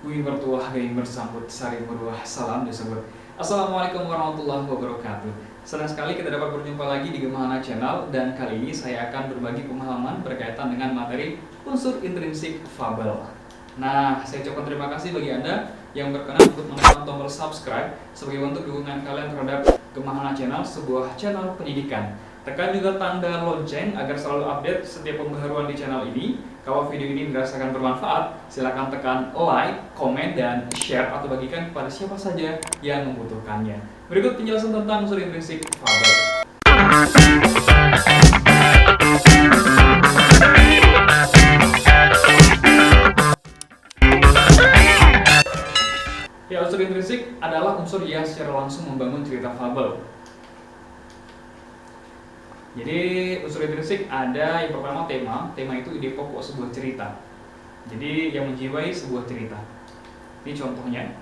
Kui mertua gamer sambut sari meruah salam disebut. Assalamualaikum warahmatullahi wabarakatuh. Senang sekali kita dapat berjumpa lagi di Gemahana Channel, dan kali ini saya akan berbagi pemahaman berkaitan dengan materi unsur intrinsik fabel. Nah, saya ucapkan terima kasih bagi Anda yang berkenan untuk menekan tombol subscribe sebagai bentuk dukungan kalian terhadap Gemahana Channel, sebuah channel pendidikan. Tekan juga tanda lonceng agar selalu update setiap pembaharuan di channel ini. Kalau video ini dirasakan bermanfaat, silakan tekan like, komen, dan share atau bagikan kepada siapa saja yang membutuhkannya. Berikut penjelasan tentang unsur intrinsik fabel. Ya, unsur intrinsik adalah unsur yang secara langsung membangun cerita fabel. Jadi unsur intrinsik ada yang pertama tema itu ide pokok sebuah cerita. Jadi yang menjiwai sebuah cerita. Ini contohnya,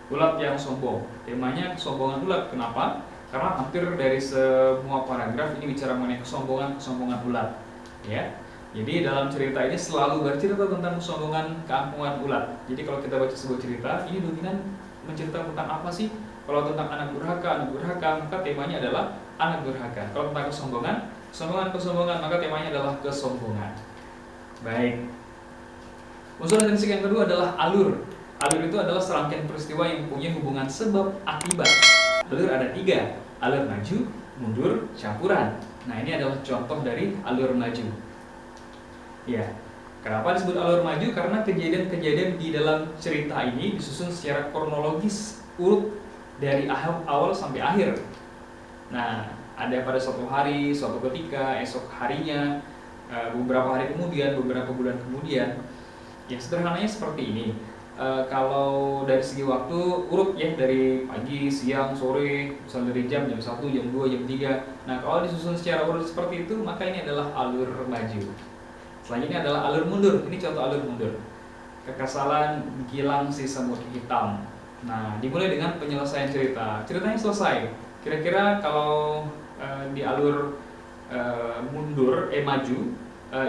ulat yang sombong. Temanya kesombongan ulat. Kenapa? Karena hampir dari semua paragraf ini bicara mengenai kesombongan ulat. Ya. Jadi dalam cerita ini selalu bercerita tentang kesombongan, keangkuhan ulat. Jadi kalau kita baca sebuah cerita, ini dominan menceritakan tentang apa sih? Kalau tentang anak durhaka, maka temanya adalah anak durhaka. Kalau tentang kesombongan, maka temanya adalah kesombongan. Baik. Unsur intrinsik yang kedua adalah alur. Alur itu adalah serangkaian peristiwa yang punya hubungan sebab akibat. Alur ada 3, alur maju, mundur, campuran. Nah, ini adalah contoh dari alur maju. Ya, kenapa disebut alur maju? Karena kejadian-kejadian di dalam cerita ini disusun secara kronologis, urut dari awal sampai akhir. Nah, ada pada suatu hari, suatu ketika, esok harinya, beberapa hari kemudian, beberapa bulan kemudian. Ya, sederhananya seperti ini. Kalau dari segi waktu urut ya, dari pagi, siang, sore, misalnya dari jam 1, jam 2, jam 3. Nah, kalau disusun secara urut seperti itu, maka ini adalah alur maju. Selanjutnya adalah alur mundur. Ini contoh alur mundur. Kekesalan Gilang si semut hitam. Nah, dimulai dengan penyelesaian cerita. Ceritanya selesai. Kira-kira kalau di alur maju,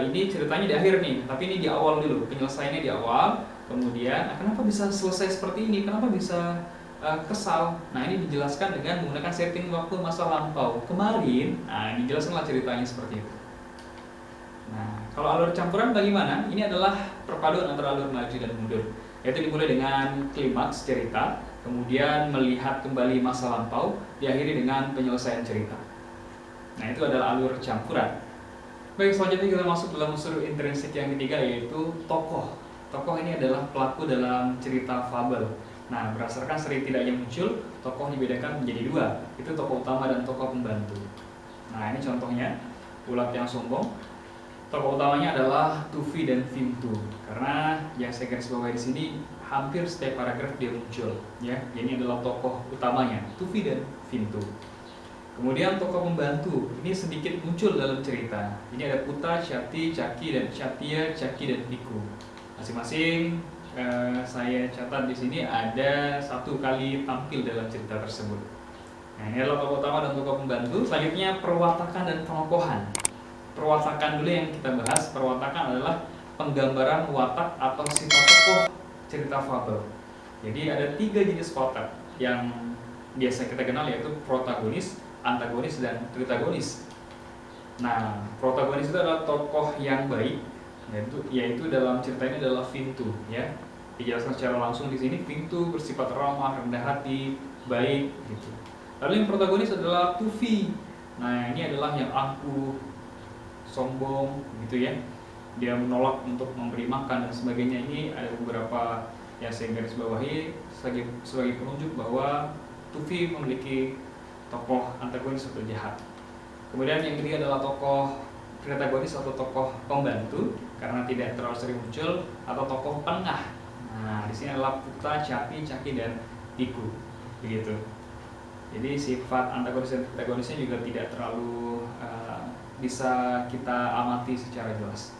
ini ceritanya di akhir nih, tapi ini di awal dulu. Penyelesaiannya di awal. Kemudian, kenapa bisa selesai seperti ini? Kenapa bisa kesal? Nah, ini dijelaskan dengan menggunakan setting waktu masa lampau. Kemarin, nah dijelaskanlah ceritanya seperti itu. Nah, kalau alur campuran bagaimana? Ini adalah perpaduan antara alur maju dan mundur. Yaitu dimulai dengan klimaks cerita, kemudian melihat kembali masa lampau, diakhiri dengan penyelesaian cerita. Nah, itu adalah alur campuran. Baik, selanjutnya kita masuk dalam unsur intrinsik yang ketiga, yaitu tokoh. Tokoh ini adalah pelaku dalam cerita fabel. Nah, berdasarkan seri tidaknya muncul, tokoh dibedakan menjadi 2. Itu tokoh utama dan tokoh pembantu. Nah, ini contohnya, ulat yang sombong. Tokoh utamanya adalah Tufi dan Vintu. Karena yang saya garis bawahi di sini, hampir setiap paragraf dia muncul, ya. Ini adalah tokoh utamanya, Tufi dan Vintu. Kemudian tokoh pembantu ini sedikit muncul dalam cerita. Ini ada Puta, Syati, Caki, dan Syatia, Caki, dan Piku. Masing-masing saya catat di sini ada 1 kali tampil dalam cerita tersebut. Nah, ini adalah tokoh utama dan tokoh pembantu. Selanjutnya perwatakan dan penokohan. Perwatakan dulu yang kita bahas. Perwatakan adalah penggambaran watak atau sifat tokoh cerita fabel. Jadi ada 3 jenis watak yang biasa kita kenal, yaitu protagonis, antagonis, dan tritagonis. Nah, protagonis itu adalah tokoh yang baik, yaitu dalam cerita ini adalah Vintu, ya. Dijelaskan secara langsung di sini, Vintu bersifat ramah, rendah hati, baik, gitu. Lalu yang protagonis adalah Tufi. Nah, ini adalah yang angkuh, sombong, gitu ya. Dia menolak untuk memberi makan dan sebagainya. Ini ada beberapa yang saya garis bawahi sebagai penunjuk bahwa Tufi memiliki tokoh antagonis atau jahat. Kemudian yang ketiga adalah tokoh protagonis atau tokoh pembantu, karena tidak terlalu sering muncul, atau tokoh penengah. Nah, di sini adalah Puta, Capi, Caki, dan Piku, begitu. Jadi sifat antagonis dan protagonisnya juga tidak terlalu bisa kita amati secara jelas.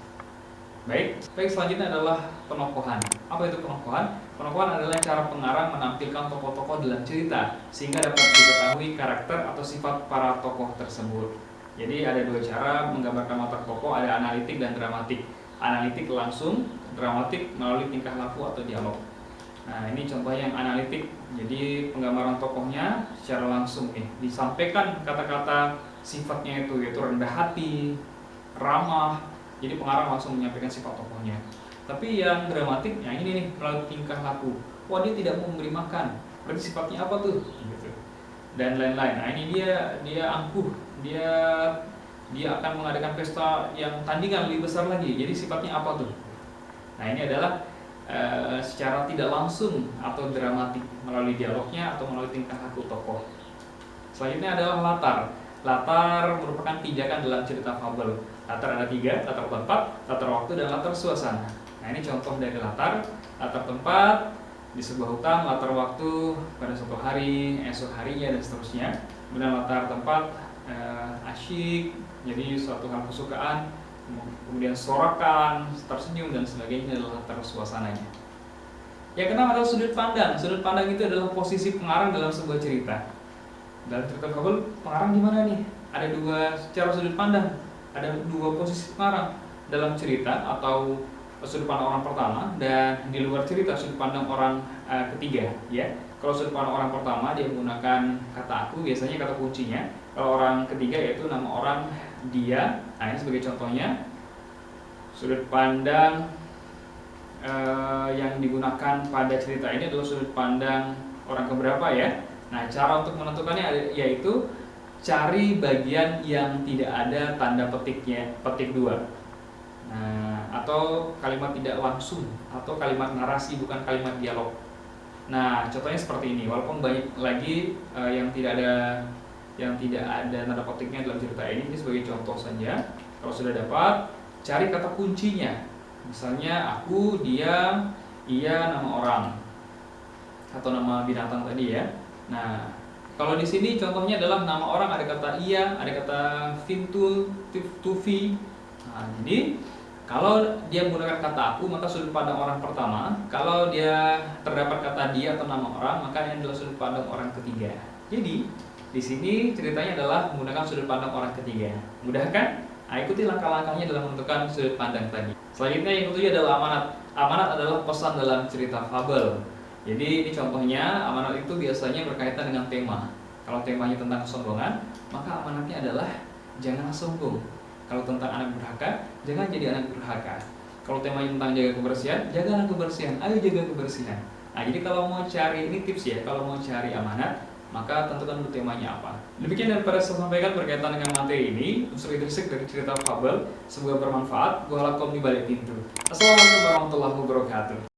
Baik, selanjutnya adalah penokohan. Apa itu penokohan? Penokohan adalah cara pengarang menampilkan tokoh-tokoh dalam cerita sehingga dapat diketahui karakter atau sifat para tokoh tersebut. Jadi ada 2 cara menggambarkan watak tokoh, ada analitik dan dramatik. analitik langsung, dramatik melalui tingkah laku atau dialog. Nah, ini contoh yang analitik. Jadi penggambaran tokohnya secara langsung nih, disampaikan kata-kata sifatnya itu, yaitu rendah hati, ramah. Jadi pengarang langsung menyampaikan sifat tokohnya. Tapi yang dramatik, yang ini nih, melalui tingkah laku. Wah, dia tidak mau memberi makan. Berarti sifatnya apa tuh? Gitu. Dan lain-lain. Nah, ini dia angkuh. Dia akan mengadakan pesta yang tandingan lebih besar lagi. Jadi sifatnya apa tuh? Nah, ini adalah secara tidak langsung atau dramatik melalui dialognya atau melalui tingkah laku tokoh. Selanjutnya adalah latar. Latar merupakan pijakan dalam cerita fabel. Latar ada 3, latar tempat, latar waktu, dan latar suasana. Nah, ini contoh dari latar. Latar tempat di sebuah hutan, latar waktu pada suatu hari, esok harinya, dan seterusnya. Kemudian latar tempat asyik, jadi suatu hal kesukaan, kemudian sorakan, tersenyum, dan sebagainya adalah latar suasananya. Yang keenam adalah sudut pandang. Sudut pandang itu adalah posisi pengarang dalam sebuah cerita. Dalam cerita fabel, pengarang gimana nih? Ada 2 secara sudut pandang, ada 2 posisi pengarang dalam cerita atau sudut pandang orang pertama, dan di luar cerita sudut pandang orang ketiga, ya. Kalau sudut pandang orang pertama dia menggunakan kata aku, biasanya kata kuncinya. Kalau orang ketiga yaitu nama orang, dia. Nah, ini sebagai contohnya. Sudut pandang yang digunakan pada cerita ini adalah sudut pandang orang keberapa, ya. Nah, cara untuk menentukannya yaitu cari bagian yang tidak ada tanda petiknya, petik 2. Nah, atau kalimat tidak langsung, atau kalimat narasi bukan kalimat dialog. Nah, contohnya seperti ini. Walaupun banyak lagi yang tidak ada tanda petiknya dalam cerita ini sebagai contoh saja. Kalau sudah dapat, cari kata kuncinya. Misalnya aku, dia, ia, nama orang atau nama binatang tadi, ya. Nah, kalau di sini contohnya adalah nama orang ada kata ia, ada kata fintul, tufi. Nah, jadi kalau dia menggunakan kata aku, maka sudut pandang orang pertama. Kalau dia terdapat kata dia atau nama orang, maka ini adalah sudut pandang orang ketiga. Jadi di sini ceritanya adalah menggunakan sudut pandang orang ketiga. Mudah kan? Nah, ikuti langkah-langkahnya dalam menentukan sudut pandang tadi. Selanjutnya yang ketujuh adalah amanat. Amanat adalah pesan dalam cerita fabel. Jadi ini contohnya, amanat itu biasanya berkaitan dengan tema. Kalau temanya tentang kesombongan, maka amanatnya adalah janganlah sombong. Kalau tentang anak durhaka, jangan jadi anak durhaka. Kalau temanya tentang jaga kebersihan, jagalah kebersihan. Ayo jaga kebersihan. Nah, jadi kalau mau cari, ini tips ya, kalau mau cari amanat, maka tentukan dulu temanya apa. Demikian daripada saya sampaikan berkaitan dengan materi ini, unsur intrinsik dari cerita fabel, semoga bermanfaat. Gua lakom di balik pintu. Assalamualaikum warahmatullahi wabarakatuh.